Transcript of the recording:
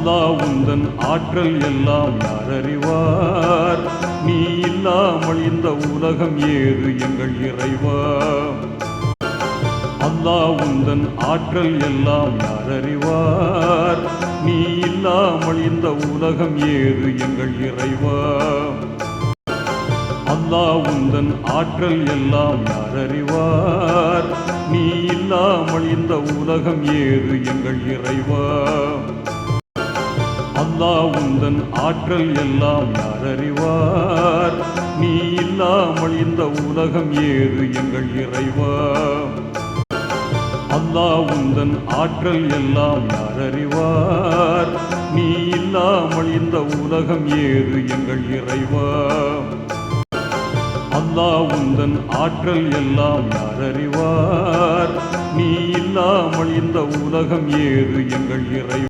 அல்லாஹ் உந்தன் ஆற்றல் எல்லாம் யார் அறிவார்? நீ இல்லாமல் இந்த உலகம் ஏது எங்கள் இறைவா? அல்லாஹ் உந்தன் ஆற்றல் எல்லாம் யார் அறிவார்? நீ இல்லாமல் இந்த உலகம் ஏது எங்கள் இறைவா? அல்லாஹ் உந்தன் ஆற்றல் எல்லாம் யார் அறிவார்? நீ இல்லாமல் இந்த உலகம் ஏது எங்கள் இறைவா? அல்லாஹ் உந்தன் ஆற்றல் எல்லாம் யார் அறிவார்? நீ இல்லாமல் இந்த உலகம் ஏது எங்கள் இறைவா? அல்லாஹ் உந்தன் ஆற்றல் எல்லாம் யார் அறிவார்? நீ இல்லாமல் இந்த உலகம் ஏது எங்கள் இறைவா? அல்லாஹ் உந்தன் ஆற்றல் எல்லாம் யார் அறிவார்? நீ இல்லாமல் இந்த உலகம் ஏது எங்கள் இறைவா?